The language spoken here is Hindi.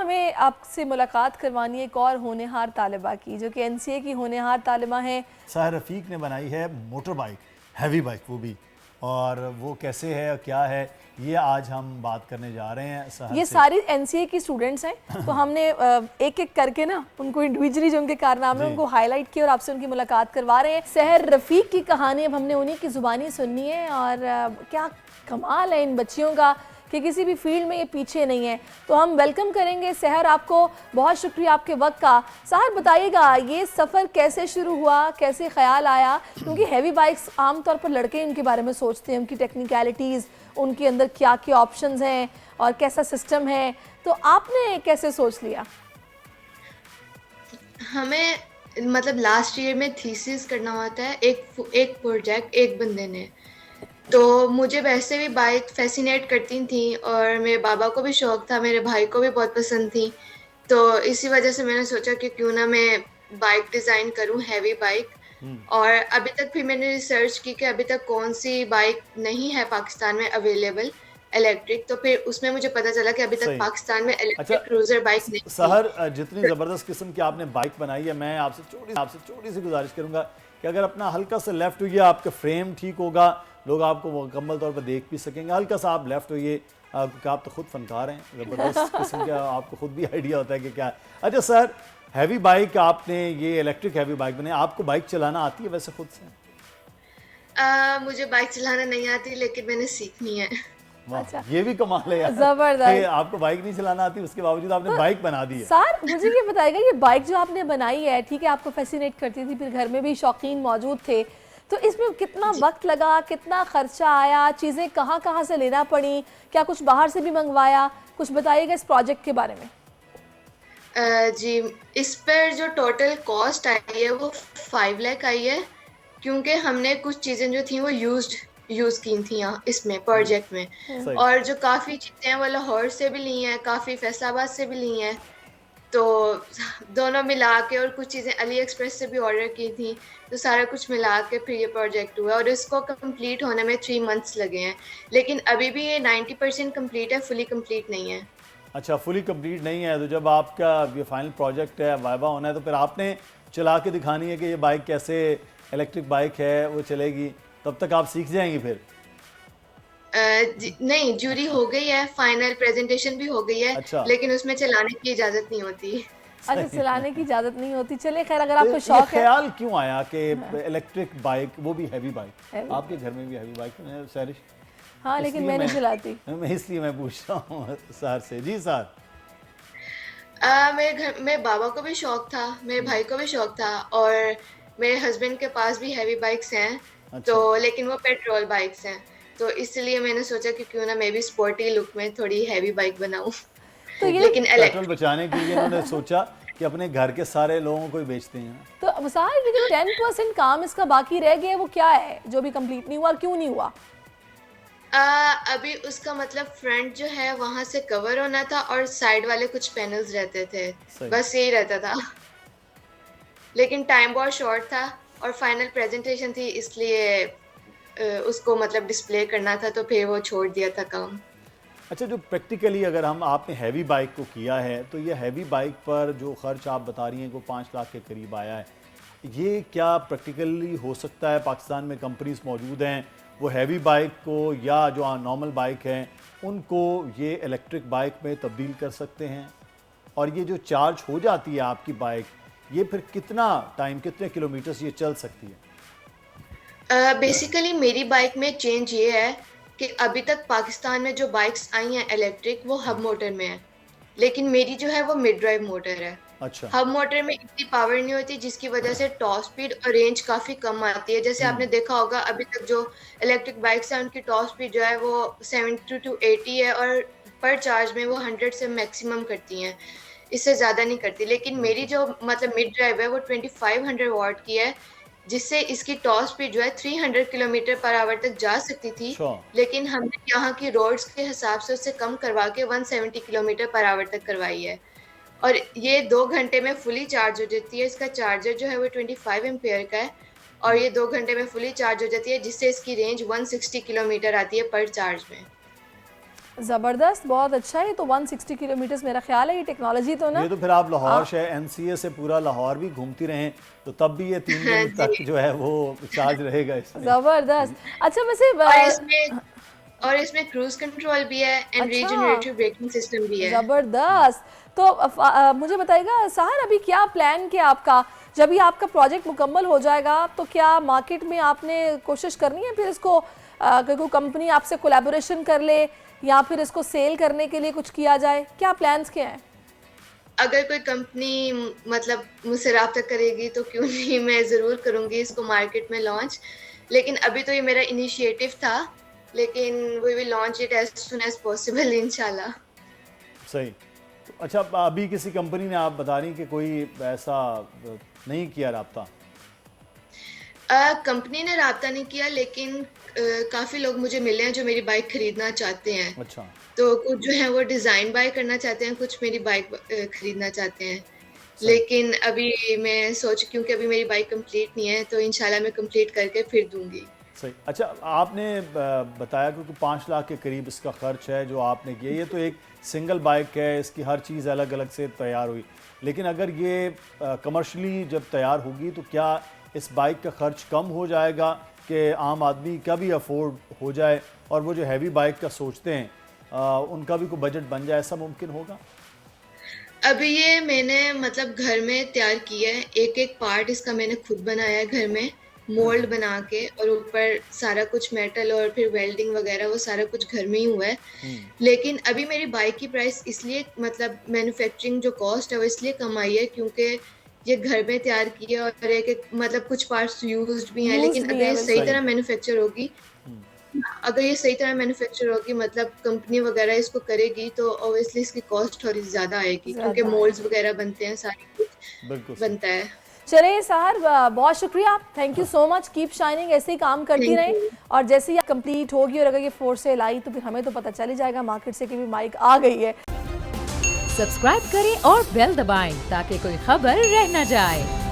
हमें आपसे मुलाकात करवानी है एक और होनहार तालिबा की, जो कि एनसीए की होनहार तालिबा हैं। साहिर रफ़ीक ने बनाई है मोटर बाइक, हैवी बाइक वो भी, और वो कैसे है और क्या है ये आज हम बात करने जा रहे हैं सहर ये से। सारी एनसीए की स्टूडेंट्स हैं, तो हमने एक एक करके ना उनको इंडिविजुअली जो उनके कारनामे उनको हाईलाइट किए और आपसे उनकी मुलाकात करवा रहे हैं। सहर रफ़ीक की कहानी अब हमने उन्हीं की ज़ुबानी सुननी है, और क्या कमाल है इन बच्चियों का कि किसी भी फील्ड में ये पीछे नहीं है। तो हम वेलकम करेंगे सहर, आपको बहुत शुक्रिया आपके वक्त का। सहर बताइएगा ये सफ़र कैसे शुरू हुआ, कैसे ख्याल आया, क्योंकि हैवी बाइक्स आमतौर पर लड़के उनके बारे में सोचते हैं, उनकी टेक्निकलिटीज़, उनके अंदर क्या क्या ऑप्शंस हैं और कैसा सिस्टम है, तो आपने कैसे सोच लिया? हमें मतलब लास्ट ईयर में थीसिस करना होता है, एक प्रोजेक्ट एक बंदे ने। तो मुझे वैसे भी बाइक फैसिनेट करती थी और मेरे बाबा को भी शौक था, मेरे भाई को भी बहुत पसंद थी। तो इसी वजह से मैंने सोचा कि क्यों ना मैं बाइक डिज़ाइन करूं, हैवी बाइक। और अभी तक भी मैंने रिसर्च की कि अभी तक कौन सी बाइक नहीं है पाकिस्तान में अवेलेबल इलेक्ट्रिक, तो फिर उसमें मुझे पता चला कि अभी तक सही। पाकिस्तान में अच्छा इलेक्ट्रिक क्रूजर बाइक नहीं थी। सहर, जितनी ज़बरदस्त किस्म की आपने बाइक बनाई है, मैं आपसे छोटी सी गुजारिश करूंगा कि अगर अपना हल्का सा लेफ्ट होइए, आपका फ्रेम ठीक होगा, लोग आपको मुकम्मल तौर पर देख भी सकेंगे। हल्का सा आप लेफ्ट होइए, क्योंकि आप तो खुद फनकार हैं, ज़बरदस्त किस्म का आपको खुद भी आइडिया होता है कि क्या है। अच्छा सर, हैवी बाइक आपने ये इलेक्ट्रिक हैवी बाइक बनाई, आपको बाइक चलाना आती है वैसे खुद से? मुझे बाइक चलाना नहीं आती, लेकिन मैंने सीखनी है। वाह, अच्छा, ये भी कमाल है यार। ज़बरदस्त। आपको बाइक नहीं चलाना आती, उसके बावजूद आपने बाइक बना दी है। सर मुझे ये बताइएगा, ये बाइक जो आपने बनाई है, ठीक है, आपको फैसिनेट करती थी, फिर घर में भी शौकीन मौजूद थे, तो इसमें कितना वक्त लगा, कितना खर्चा आया, चीज़ें कहाँ कहाँ से लेना पड़ी, क्या कुछ बाहर से भी मंगवाया? कुछ बताइएगा इस प्रोजेक्ट के बारे में। जी, इस पर जो टोटल कॉस्ट आई है वो 5 लाख आई है, क्योंकि हमने कुछ चीज़ें जो थी वो यूज़ की थी यहाँ इसमें प्रोजेक्ट में। सही। और जो काफ़ी चीज़ें हैं वो लाहौर से भी ली हैं, काफ़ी फैसलाबाद से भी ली हैं। तो दोनों मिला के, और कुछ चीज़ें अली एक्सप्रेस से भी ऑर्डर की थी, तो सारा कुछ मिला के फिर ये प्रोजेक्ट हुआ, और इसको कंप्लीट होने में 3 मंथ्स लगे हैं। लेकिन अभी भी ये 90% कंप्लीट है, फुली कंप्लीट नहीं है। अच्छा, फुली कंप्लीट नहीं है, तो जब आपका ये फाइनल प्रोजेक्ट है, वाइवा होना है, तो फिर आपने चला के दिखानी है कि ये बाइक कैसे इलेक्ट्रिक बाइक है वो चलेगी, तब तक आप सीख जाएंगी फिर? नहीं, जूरी हो गई है, फाइनल प्रेजेंटेशन भी हो गई है, अच्छा। लेकिन उसमें चलाने की इजाज़त नहीं होती। अच्छा, चलाने की इजाज़त नहीं होती। चलिए खैर, अगर तो आपको ये शौक है। ख्याल क्यों आया कि इलेक्ट्रिक बाइक, वो भी हैवी बाइक? Heavy। आपके घर में भी हैवी बाइक है सैरिश? हाँ, लेकिन इसलिए मैं नहीं चलाती। इसलिए मैं पूछ रहा हूँ सर से। जी सर। मेरे बाबा को भी शौक था, मेरे भाई को भी शौक था, और मेरे हस्बैंड के पास भी हैवी बाइक्स हैं। तो अच्छा। लेकिन वो पेट्रोल बाइक्स हैं, तो इसलिए मैंने सोचा कि क्यों ना मैं भी स्पोर्टी लुक में थोड़ी हैवी बाइक बनाऊं। तो ये लेकिन पेट्रोल इलेक्ट्रिक। बचाने के लिए इन्होंने सोचा कि अपने घर के सारे लोगों को ही बेचते हैं। तो अब सार ये जो 10% काम इसका बाकी रह गया है, वो क्या है जो भी कंप्लीट नहीं हुआ और क्यों नहीं हुआ? अभी उसका मतलब फ्रंट जो है वहां से कवर होना था, और साइड वाले कुछ पैनल्स रहते थे, सही। बस यही रहता था। लेकिन टाइम बहुत शॉर्ट था और फाइनल प्रेजेंटेशन थी, इसलिए उसको मतलब डिस्प्ले करना था, तो फिर वो छोड़ दिया था काम। अच्छा, जो प्रैक्टिकली अगर हम आपने हैवी बाइक को किया है, तो ये हैवी बाइक पर जो खर्च आप बता रही हैं को 5 लाख के करीब आया है, ये क्या प्रैक्टिकली हो सकता है? पाकिस्तान में कंपनीज मौजूद हैं वो हैवी बाइक को या जो नॉर्मल बाइक हैं उनको ये इलेक्ट्रिक बाइक में तब्दील कर सकते हैं? और ये जो चार्ज हो जाती है आपकी बाइक, ये फिर कितना टाइम, कितने किलोमीटर्स ये चल सकती है? बेसिकली मेरी बाइक में चेंज ये है कि अभी तक पाकिस्तान में जो बाइक्स आई हैं इलेक्ट्रिक, वो हब मोटर में है, लेकिन मेरी जो है वो मिड ड्राइव मोटर है। अच्छा। हब मोटर में इतनी पावर नहीं होती, जिसकी वजह से टॉप स्पीड और रेंज काफी कम आती है। जैसे आपने देखा होगा अभी तक जो इलेक्ट्रिक बाइक्स हैं उनकी टॉप स्पीड जो है वो 70 to 80 है, और पर चार्ज में वो 100 से मैक्सिमम करती हैं, इससे ज्यादा नहीं करती। लेकिन मेरी जो मतलब मिड ड्राइव है वो 2500 वॉट की है, जिससे इसकी टॉप स्पीड जो है 300 किलोमीटर पर आवर तक जा सकती थी। अच्छा। लेकिन हमने यहाँ की रोड्स के हिसाब से उससे कम करवा के 170 किलोमीटर पर आवर तक करवाई है, और ये 2 घंटे में फुली चार्ज हो जाती है। इसका चार्जर जो है वो 25 एम्पेयर का है, और ये 2 घंटे में फुली चार्ज हो जाती है, जिससे इसकी रेंज 160 किलोमीटर आती है पर चार्ज में। ज़बरदस्त, बहुत अच्छा है। तो 160 किलोमीटर मेरा ख्याल है, ये टेक्नोलॉजी तो ना ये तो फिर आप लाहौर शहर एनसीए से पूरा लाहौर भी घूमती रहें तो तब भी ये 3 दिन तक जो है वो चार्ज रहेगा इसमें। ज़बरदस्त। अच्छा वैसे और इसमें क्रूज कंट्रोल भी है एंड अच्छा। रीजनरेटिव ब्रेकिंग सिस्टम भी है। ज़बरदस्त। तो मुझे बताइएगा सहर, अभी क्या प्लान क्या आपका, जब भी आपका प्रोजेक्ट मुकम्मल हो जाएगा तो क्या मार्केट में आपने कोशिश करनी है फिर इसको कोई कंपनी आपसे कोलैबोरेशन कर ले या फिर इसको सेल करने के लिए कुछ किया जाए, क्या प्लान्स क्या हैं? अगर कोई कंपनी मतलब मुझसे रब्ता करेगी तो क्यों नहीं, मैं ज़रूर करूँगी इसको मार्केट में लॉन्च। लेकिन अभी तो ये मेरा इनिशिएटिव था, लेकिन we will launch it as soon as possible इंशाल्लाह। सही। तो अच्छा, अभी किसी कंपनी ने, आप बता रही कि कोई ऐसा नहीं किया रब्ता? कंपनी ने रब्ता नहीं किया, लेकिन काफ़ी लोग मुझे मिले हैं जो मेरी बाइक खरीदना चाहते हैं। अच्छा। तो कुछ जो हैं वो डिज़ाइन बाय करना चाहते हैं, कुछ मेरी बाइक खरीदना चाहते हैं। सही। लेकिन अभी मैं सोच, क्योंकि अभी मेरी बाइक कंप्लीट नहीं है तो इंशाल्लाह मैं कंप्लीट करके फिर दूंगी। सही। अच्छा, आपने बताया क्योंकि 5 लाख के करीब इसका खर्च है जो आपने किया। ये तो एक सिंगल बाइक है, इसकी हर चीज़ अलग अलग से तैयार हुई, लेकिन अगर ये कमर्शली जब तैयार होगी तो क्या इस बाइक का खर्च कम हो जाएगा कि आम आदमी का भी अफोर्ड हो जाए और वो जो हैवी बाइक का सोचते हैं उनका भी कोई बजट बन जाए, ऐसा मुमकिन होगा? अभी ये मैंने मतलब घर में तैयार किया है, एक एक पार्ट इसका मैंने खुद बनाया है घर में, मोल्ड बना के, और ऊपर सारा कुछ मेटल और फिर वेल्डिंग वगैरह वो सारा कुछ घर में ही हुआ है। लेकिन अभी मेरी बाइक की प्राइस इसलिए, मतलब मैन्युफैक्चरिंग जो कॉस्ट है वो इसलिए कम आई है क्योंकि ये घर में तैयार की है और एक एक मतलब कुछ पार्ट्स यूज्ड भी हैं। लेकिन अगर ये सही तरह मैन्युफैक्चर होगी, अगर ये सही तरह मैन्युफैक्चर होगी, मतलब कंपनी वगैरह इसको करेगी, तो ऑब्वियसली इसकी कॉस्ट थोड़ी ज़्यादा आएगी क्योंकि मोल्ड्स वगैरह बनते हैं, सारी कुछ बनता है। चलिए सहर, बहुत शुक्रिया, thank you so much, keep shining, ऐसे ही काम करती रहें। और जैसे ही कंप्लीट होगी और अगर ये फोर सेल आई तो फिर हमें तो पता चल ही जाएगा मार्केट से कि भी माइक आ गई है। सब्सक्राइब करें और बेल दबाएं ताकि कोई खबर रह न जाए।